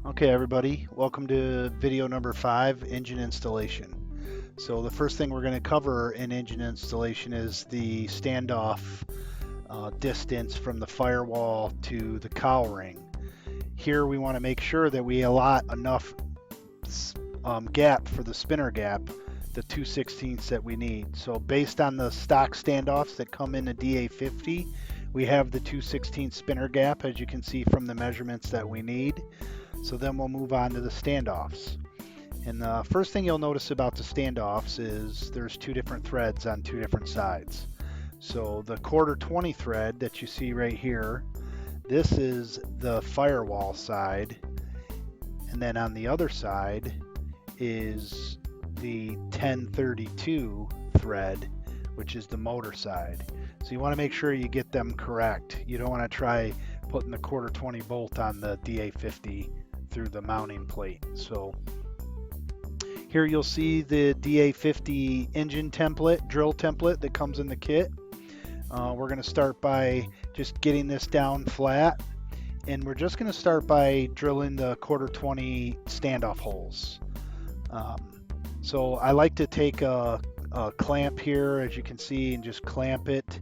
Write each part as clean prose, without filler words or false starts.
Okay, everybody, welcome to video number 5, engine installation. So the first thing we're going to cover in engine installation is the standoff distance from the firewall to the cowl ring. Here we want to make sure that we allot enough gap for the spinner gap, the 2/16 that we need. So based on the stock standoffs that come in a DA50, we have the 2/16 spinner gap, as you can see from the measurements that we need. So then we'll move on to the standoffs. And the first thing you'll notice about the standoffs is there's two different threads on two different sides. So the 1/4-20 thread that you see right here, this is the firewall side. And then on the other side is the 1032 thread, which is the motor side. So you want to make sure you get them correct. You don't want to try putting the 1/4-20 bolt on the DA50 through the mounting plate. So here you'll see the DA50 engine template, drill template that comes in the kit. We're going to start by just getting this down flat, and we're just going to start by drilling the 1/4-20 standoff holes. So I like to take a clamp here, as you can see, and just clamp it.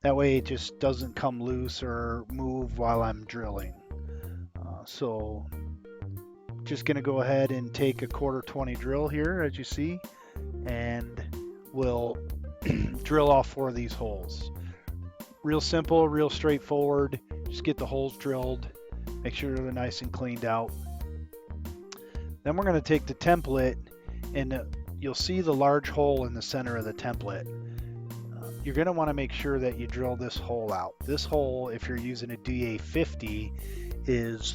That way it just doesn't come loose or move while I'm drilling. So just going to go ahead and take a 1/4-20 drill here, as you see, and we'll drill all 4 of these holes. Real simple, real straightforward. Just get the holes drilled, make sure they're nice and cleaned out. Then we're going to take the template, and you'll see the large hole in the center of the template. You're going to want to make sure that you drill this hole out. This hole, if you're using a DA50, is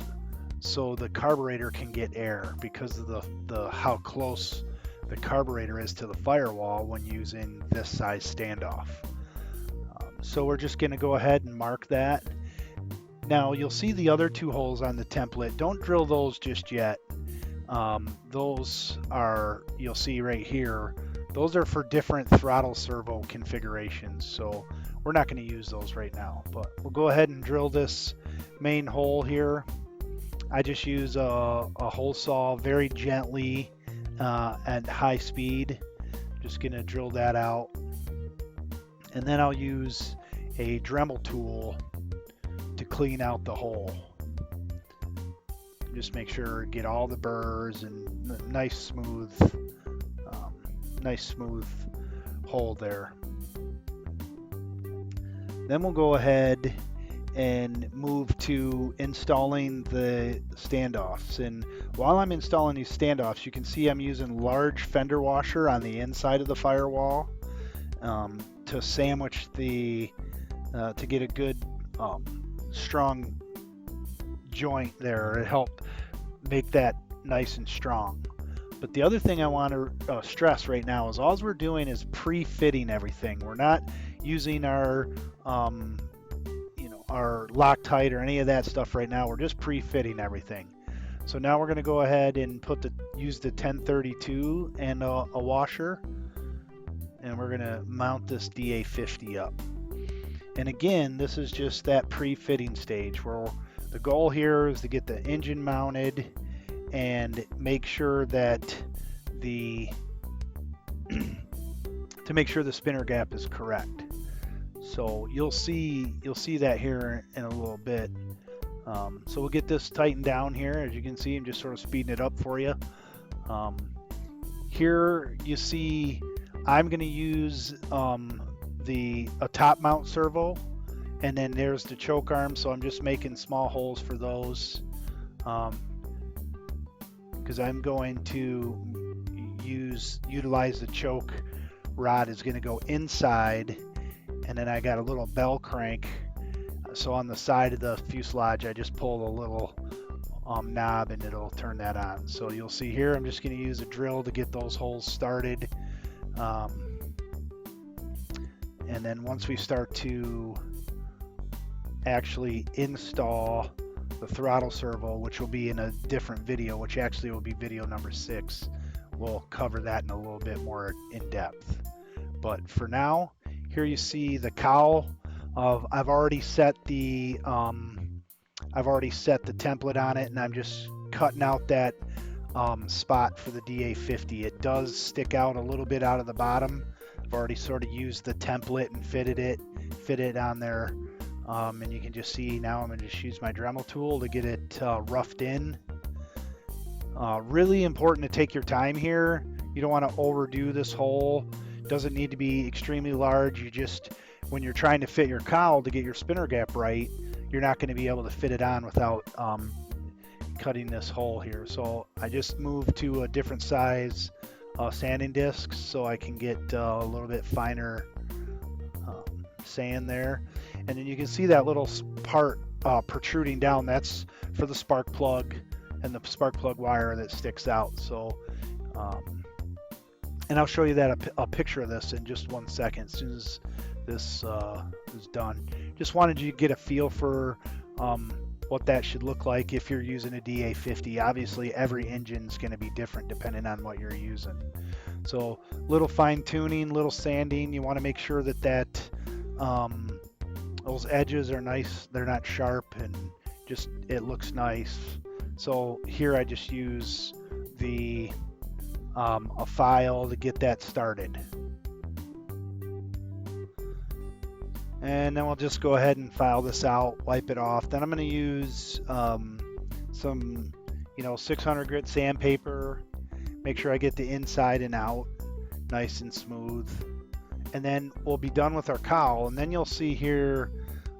so the carburetor can get air because of the how close the carburetor is to the firewall when using this size standoff. So we're just going to go ahead and mark that. Now you'll see the other 2 holes on the template. Don't drill those just yet. Those are, you'll see right here, those are for different throttle servo configurations. So we're not going to use those right now, but we'll go ahead and drill this main hole here. I just use a hole saw very gently at high speed. Just going to drill that out. And then I'll use a Dremel tool to clean out the hole. Just make sure get all the burrs and nice smooth hole there. Then we'll go ahead and move to installing the standoffs. And while I'm installing these standoffs, you can see I'm using large fender washer on the inside of the firewall to sandwich the to get a good strong joint there. It helped make that nice and strong. But the other thing I want to stress right now is all we're doing is pre-fitting everything. We're not using our our Loctite or any of that stuff right now. We're just pre-fitting everything. So now we're going to go ahead and use the 1032 and a washer, and we're going to mount this DA50 up. And again, this is just that pre-fitting stage where the goal here is to get the engine mounted and make sure that the spinner gap is correct. So you'll see that here in a little bit. So we'll get this tightened down here. As you can see, I'm just sort of speeding it up for you. Here you see I'm going to use the atop mount servo, and then there's the choke arm. So I'm just making small holes for those because I'm going to utilize the choke rod is going to go inside. And then I got a little bell crank, so on the side of the fuselage I just pull a little knob and it'll turn that on. So you'll see here I'm just going to use a drill to get those holes started, and then once we start to actually install the throttle servo, which will be in a different video, which actually will be video number 6, we'll cover that in a little bit more in depth. But for now, here you see the cowl. I've already set the template on it, and I'm just cutting out that spot for the DA50. It does stick out a little bit out of the bottom. I've already sort of used the template and fit it on there, and you can just see now I'm going to just use my Dremel tool to get it roughed in. Really important to take your time here. You don't want to overdo this hole. It doesn't need to be extremely large. You just, when you're trying to fit your cowl to get your spinner gap right, you're not going to be able to fit it on without cutting this hole here. So I just moved to a different size sanding disc so I can get a little bit finer sand there. And then you can see that little part protruding down. That's for the spark plug and the spark plug wire that sticks out. So and I'll show you that a picture of this in just 1 second as soon as this is done. Just wanted you to get a feel for what that should look like if you're using a DA50. Obviously every engine's going to be different depending on what you're using. So little fine tuning, little sanding. You want to make sure that those edges are nice, they're not sharp, and just it looks nice. So here I just use the a file to get that started. And then we'll just go ahead and file this out, wipe it off. Then I'm going to use some 600 grit sandpaper. Make sure I get the inside and out nice and smooth. And then we'll be done with our cowl. And then you'll see here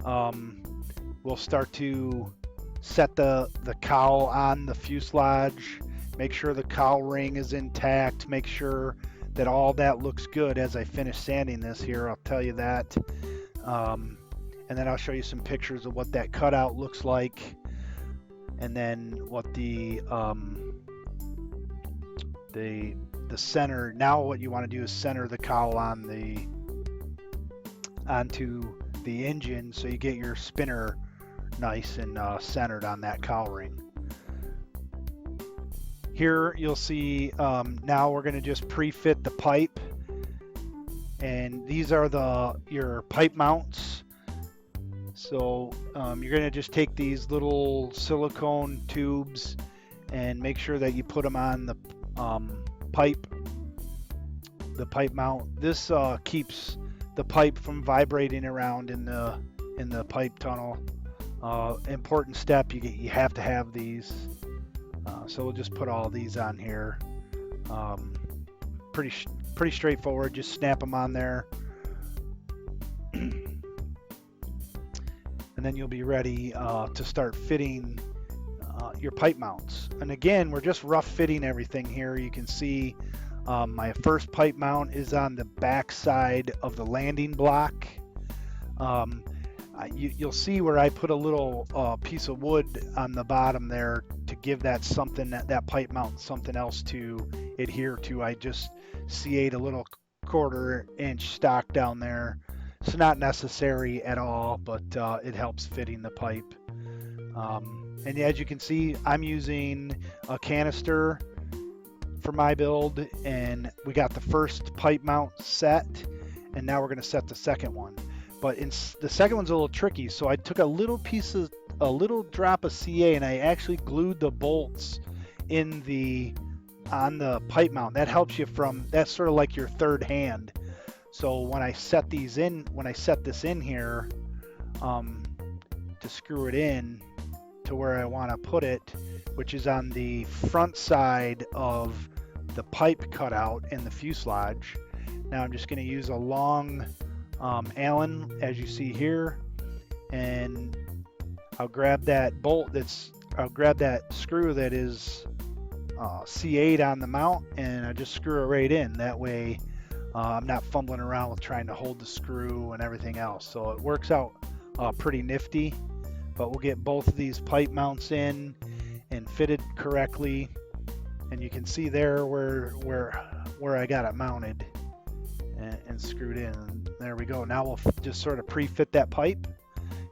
we'll start to set the cowl on the fuselage. Make sure the cowl ring is intact. Make sure that all that looks good as I finish sanding this here. I'll tell you that. And then I'll show you some pictures of what that cutout looks like, and then what the center. Now what you want to do is center the cowl onto the engine so you get your spinner nice and centered on that cowl ring. Here you'll see now we're going to just pre-fit the pipe, and these are your pipe mounts. So you're going to just take these little silicone tubes and make sure that you put them on the pipe mount. This keeps the pipe from vibrating around in the pipe tunnel. Important step, you have to have these. So we'll just put all these on here. Pretty straightforward. Just snap them on there, and then you'll be ready to start fitting your pipe mounts. And again, we're just rough fitting everything here. You can see my first pipe mount is on the back side of the landing block. You'll see where I put a little piece of wood on the bottom there to give that pipe mount something else to adhere to. I just CA'd a little 1/4 inch stock down there. It's not necessary at all, but it helps fitting the pipe. And as you can see, I'm using a canister for my build, and we got the first pipe mount set, and now we're going to set the second one. But the second one's a little tricky, so I took a little drop of CA, and I actually glued the bolts on the pipe mount. That helps you that's sort of like your third hand. So when I set this in here to screw it in to where I want to put it, which is on the front side of the pipe cutout in the fuselage. Now I'm just going to use a long Allen, as you see here, and I'll grab that screw that is CA'd on the mount, and I just screw it right in. That way I'm not fumbling around with trying to hold the screw and everything else. So it works out pretty nifty. But we'll get both of these pipe mounts in and fitted correctly, and you can see there where I got it mounted and screwed in. There we go. Now we'll just sort of pre-fit that pipe,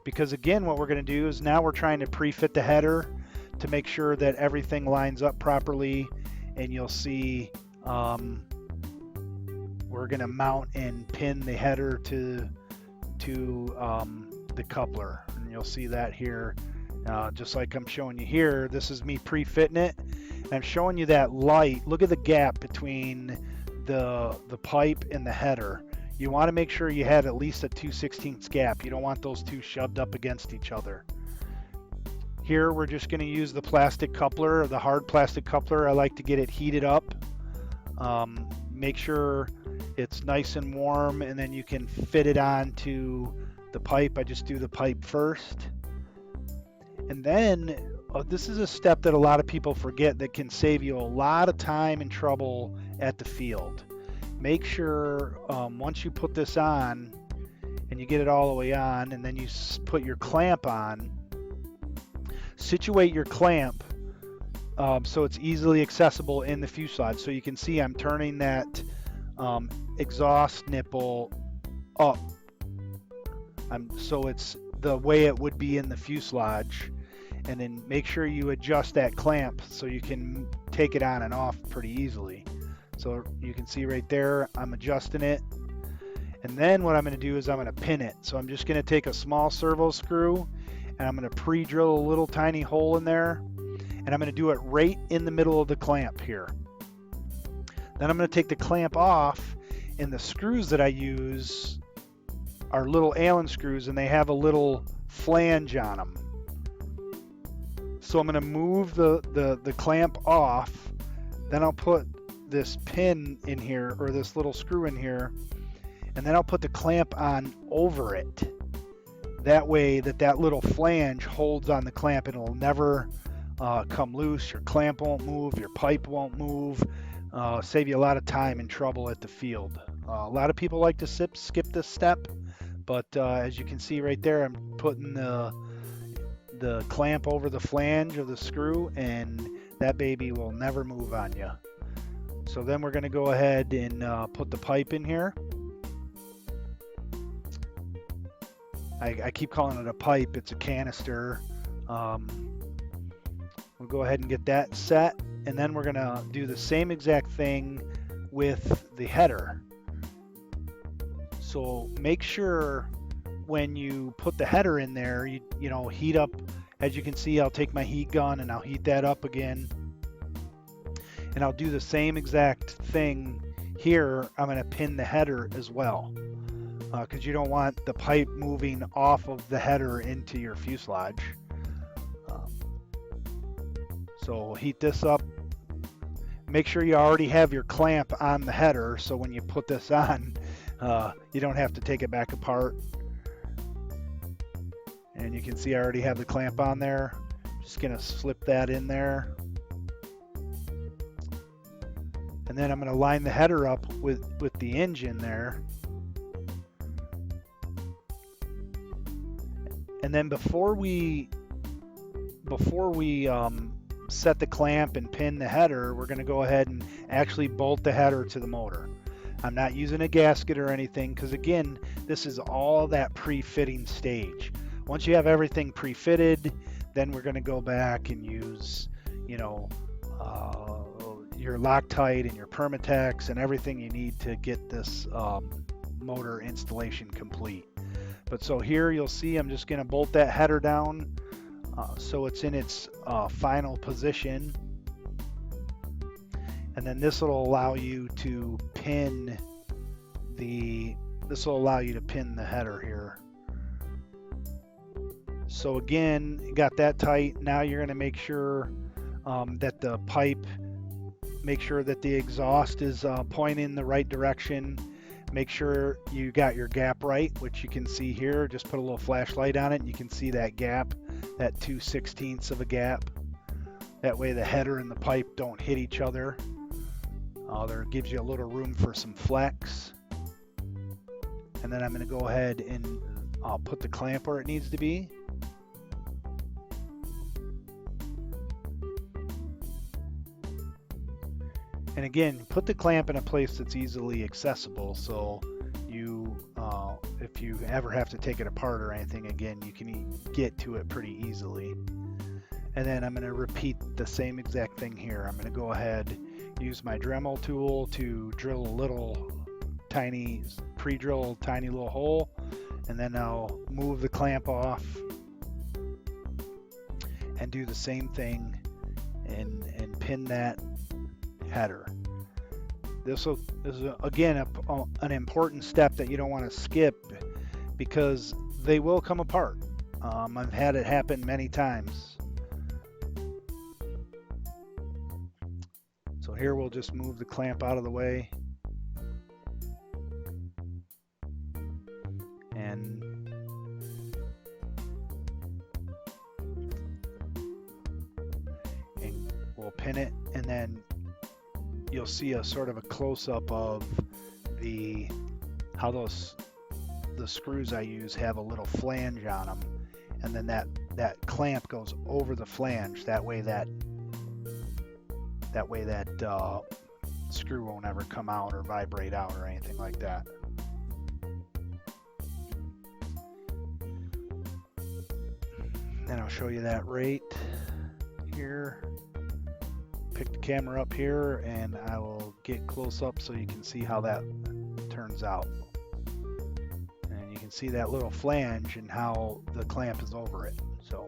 because again what we're going to do is now we're trying to pre-fit the header to make sure that everything lines up properly. And you'll see we're going to mount and pin the header to the coupler, and you'll see that here just like I'm showing you here. This is me pre-fitting it. And I'm showing you that light. Look at the gap between the pipe and the header. You want to make sure you have at least a 2/16 gap. You don't want those two shoved up against each other. Here we're just going to use the plastic coupler, the hard plastic coupler. I like to get it heated up. Make sure it's nice and warm, and then you can fit it onto the pipe. I just do the pipe first. And then this is a step that a lot of people forget that can save you a lot of time and trouble at the field. Make sure once you put this on and you get it all the way on, and then you put your clamp on, situate your clamp so it's easily accessible in the fuselage. So you can see I'm turning that exhaust nipple up, so it's the way it would be in the fuselage. And then make sure you adjust that clamp so you can take it on and off pretty easily. So you can see right there, I'm adjusting it. And then what I'm going to do is I'm going to pin it. So I'm just going to take a small servo screw and I'm going to pre-drill a little tiny hole in there. And I'm going to do it right in the middle of the clamp here. Then I'm going to take the clamp off, and the screws that I use are little Allen screws, and they have a little flange on them. So I'm going to move the clamp off, then I'll put this pin in here, or this little screw in here, and then I'll put the clamp on over it. That way that little flange holds on the clamp and it'll never come loose. Your clamp won't move, your pipe won't move. Save you a lot of time and trouble at the field. A lot of people like to skip this step, but as you can see right there, I'm putting the clamp over the flange of the screw, and that baby will never move on you. So then we're going to go ahead and put the pipe in here. I keep calling it a pipe, it's a canister. We'll go ahead and get that set, and then we're going to do the same exact thing with the header. So make sure when you put the header in there, you know, heat up. As you can see, I'll take my heat gun and I'll heat that up again. And I'll do the same exact thing here. I'm going to pin the header as well, because you don't want the pipe moving off of the header into your fuselage. So heat this up. Make sure you already have your clamp on the header, so when you put this on, you don't have to take it back apart. And you can see I already have the clamp on there. Just gonna slip that in there. And then I'm gonna line the header up with the engine there. And then before we set the clamp and pin the header, we're gonna go ahead and actually bolt the header to the motor. I'm not using a gasket or anything, because again, this is all that pre-fitting stage. Once you have everything pre-fitted, then we're going to go back and use, you know, your Loctite and your Permatex and everything you need to get this motor installation complete. But so here you'll see I'm just going to bolt that header down so it's in its final position. And then this will allow you to pin the header here. So again, you got that tight. Now you're going to make sure that the pipe, make sure that the exhaust is pointing in the right direction. Make sure you got your gap right, which you can see here. Just put a little flashlight on it and you can see that gap, that 2/16 of a gap. That way the header and the pipe don't hit each other. There gives you a little room for some flex. And then I'm going to go ahead and I'll put the clamp where it needs to be. And again, put the clamp in a place that's easily accessible, so you, if you ever have to take it apart or anything, again, you can get to it pretty easily. And then I'm going to repeat the same exact thing here. I'm going to go ahead, use my Dremel tool to drill a little tiny, pre-drill a tiny little hole, and then I'll move the clamp off and do the same thing and pin that header. This is again an important step that you don't want to skip, because they will come apart. I've had it happen many times. So here we'll just move the clamp out of the way. And we'll pin it, and then you'll see a sort of a close-up of how the screws I use have a little flange on them, and then that clamp goes over the flange. That way that screw won't ever come out or vibrate out or anything like that. Then I'll show you that right here. Pick the camera up here and I will get close up so you can see how that turns out. And you can see that little flange and how the clamp is over it. So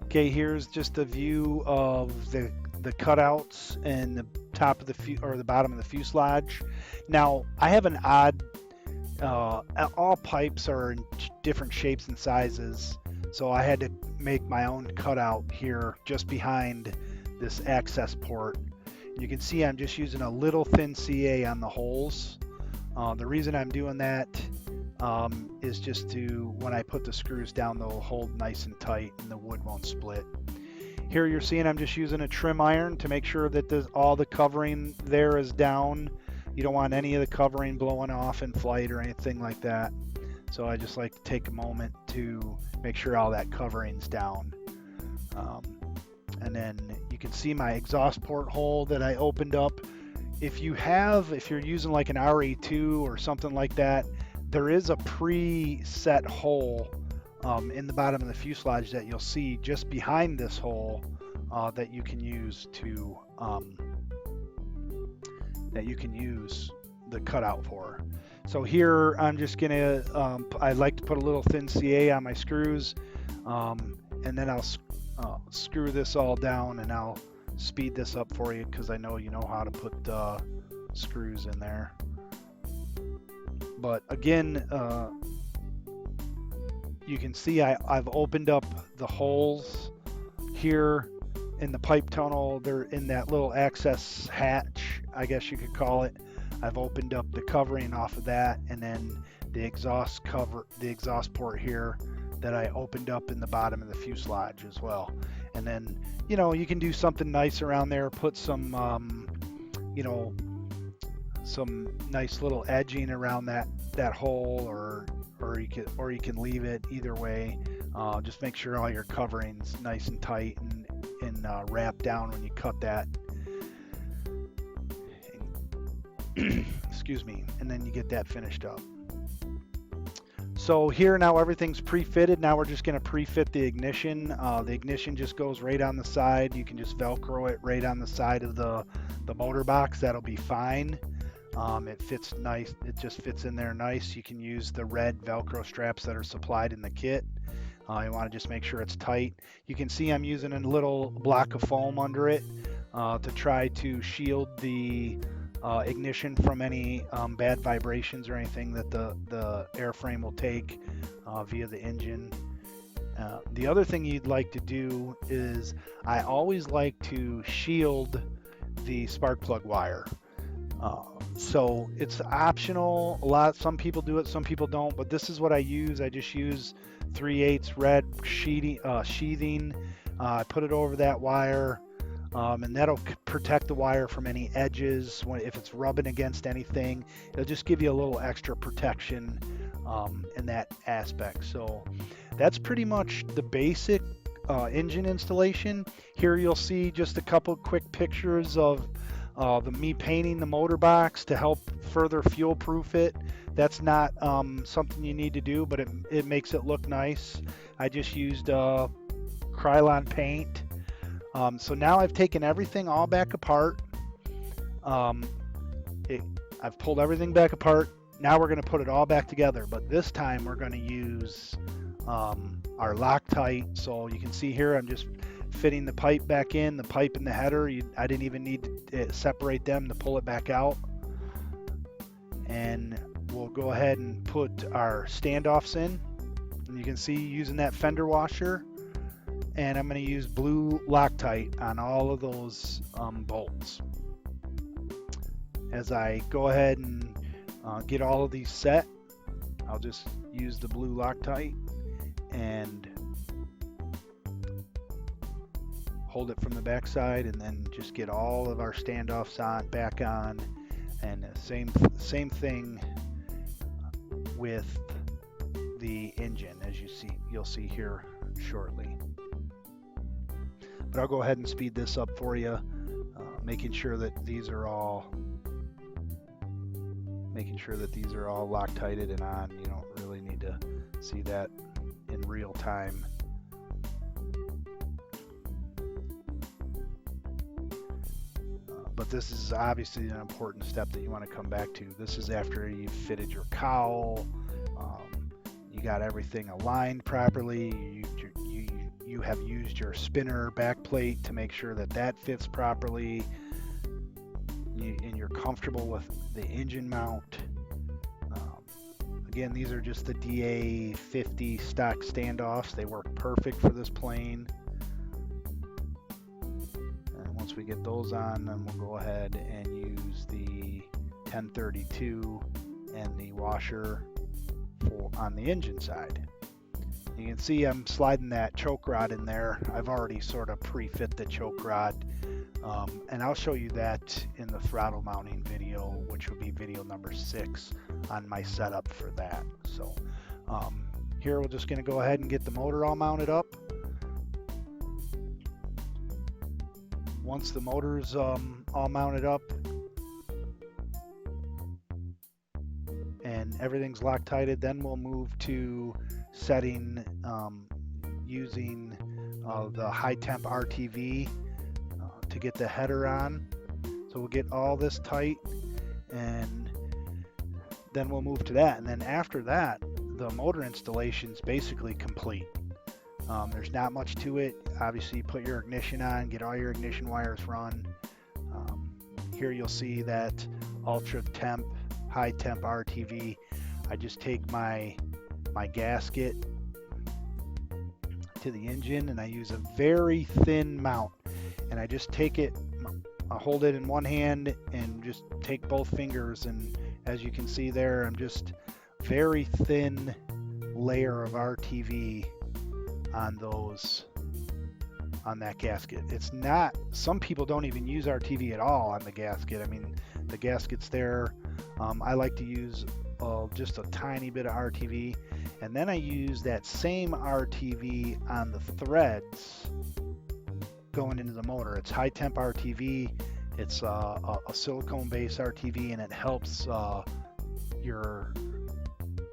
okay, here's just a view of the cutouts and the top of the bottom of the fuselage. Now I have an odd, all pipes are in different shapes and sizes, so I had to make my own cutout here just behind this access port. You can see I'm just using a little thin CA on the holes. The reason I'm doing that is just to, when I put the screws down, they'll hold nice and tight and the wood won't split. Here you're seeing I'm just using a trim iron to make sure that all the covering there is down. You don't want any of the covering blowing off in flight or anything like that. So I just like to take a moment to make sure all that covering's down. And then you can see my exhaust port hole that I opened up. If you're using like an RE2 or something like that, there is a preset hole in the bottom of the fuselage that you'll see just behind this hole that you can use the cutout for. So here I'm just gonna I like to put a little thin CA on my screws, and then I'll screw this all down, and I'll speed this up for you because I know you know how to put screws in there. But again, you can see I've opened up the holes here in the pipe tunnel. They're in that little access hatch, I guess you could call it. I've opened up the covering off of that, and then the exhaust port here that I opened up in the bottom of the fuselage as well. And then, you know, you can do something nice around there, put some some nice little edging around that hole, or you can leave it. Either way, just make sure all your covering's nice and tight and wrap down when you cut that. Excuse me. And then you get that finished up. So here now everything's pre-fitted. Now we're just going to pre-fit the ignition. The ignition just goes right on the side. You can just Velcro it right on the side of the motor box. That'll be fine. It fits nice. It just fits in there nice. You can use the red Velcro straps that are supplied in the kit. You want to just make sure it's tight. You can see I'm using a little block of foam under it to try to shield the ignition from any bad vibrations or anything that the airframe will take via the engine. The other thing you'd like to do is I always like to shield the spark plug wire. So it's optional. Some people do it, some people don't, but this is what I use. I just use 3/8 red sheathing. I put it over that wire, and that'll protect the wire from any edges. If it's rubbing against anything, it'll just give you a little extra protection in that aspect. So that's pretty much the basic engine installation. Here you'll see just a couple quick pictures of me painting the motor box to help further fuel proof it. That's not something you need to do, but it makes it look nice. I just used Krylon paint. So now I've taken everything all back apart. I've pulled everything back apart. Now we're going to put it all back together, but this time we're going to use our Loctite. So you can see here I'm just fitting the pipe back in, the pipe and the header. I didn't even need to separate them to pull it back out. And we'll go ahead and put our standoffs in. And you can see using that fender washer. And I'm going to use blue Loctite on all of those bolts. As I go ahead and get all of these set, I'll just use the blue Loctite and hold it from the back side, and then just get all of our standoffs back on. And same thing with the engine, as you'll see here shortly. But I'll go ahead and speed this up for you, making sure that these are all Loctited and on. You don't really need to see that in real time. But this is obviously an important step that you want to come back to. This is after you've fitted your cowl, you got everything aligned properly, you have used your spinner back plate to make sure that that fits properly, and you're comfortable with the engine mount. Again, these are just the DA50 stock standoffs. They work perfect for this plane. And once we get those on, then we'll go ahead and use the 1032 and the washer on the engine side. You can see I'm sliding that choke rod in there. I've already sort of pre-fit the choke rod, and I'll show you that in the throttle mounting video, which will be video number 6 on my setup for that. So here we're just going to go ahead and get the motor all mounted up. Once the motor's all mounted up and everything's Loctited, then we'll move to setting using the high temp RTV to get the header on. So we'll get all this tight, and then we'll move to that. And then after that, the motor installation is basically complete. There's not much to it. Obviously, you put your ignition on, get all your ignition wires run. Here you'll see that ultra temp, high temp RTV. I just take my gasket to the engine, and I use a very thin mount, and I just take it, I hold it in one hand and just take both fingers, and as you can see there, I'm just very thin layer of RTV on that gasket. It's not, some people don't even use RTV at all on the gasket. I mean, the gasket's there. I like to use just a tiny bit of RTV, and then I use that same RTV on the threads going into the motor. It's high temp RTV. It's a silicone based RTV, and it helps your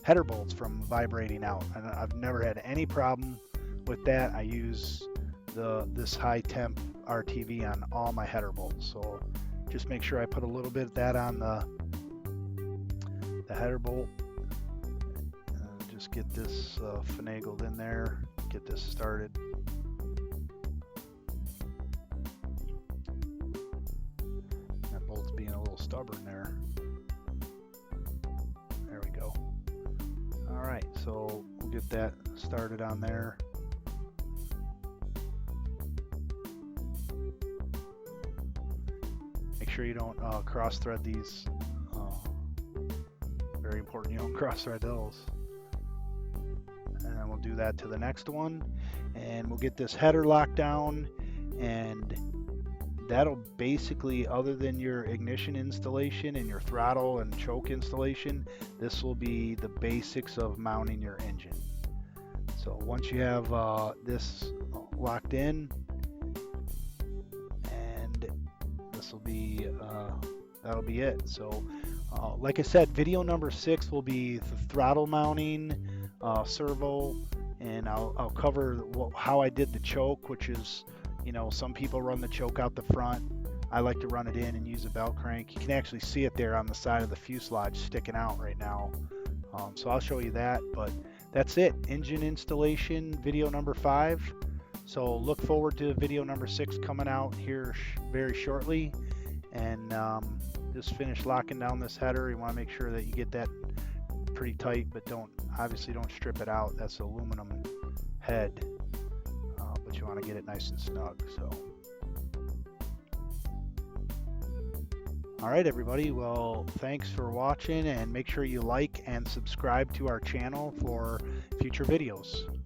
header bolts from vibrating out, and I've never had any problem with that. I use this high temp RTV on all my header bolts. So just make sure I put a little bit of that on the header bolt. Just get this finagled in there, get this started. That bolt's being a little stubborn there. There we go. All right, so we'll get that started on there. Make sure you don't cross thread these. Very important you don't cross thread those. And then we'll do that to the next one, and we'll get this header locked down, and that'll basically, other than your ignition installation and your throttle and choke installation, this will be the basics of mounting your engine. So once you have this locked in, and this will be that'll be it. So like I said, video number 6 will be the throttle mounting, servo, and I'll cover how I did the choke, which is, you know, some people run the choke out the front. I like to run it in and use a bell crank. You can actually see it there on the side of the fuselage sticking out right now. So I'll show you that, but that's it. Engine installation video number 5. So look forward to video number 6 coming out here very shortly. And just finish locking down this header. You want to make sure that you get that pretty tight, but obviously don't strip it out. That's aluminum head, but you want to get it nice and snug. So all right, everybody, well, thanks for watching, and make sure you like and subscribe to our channel for future videos.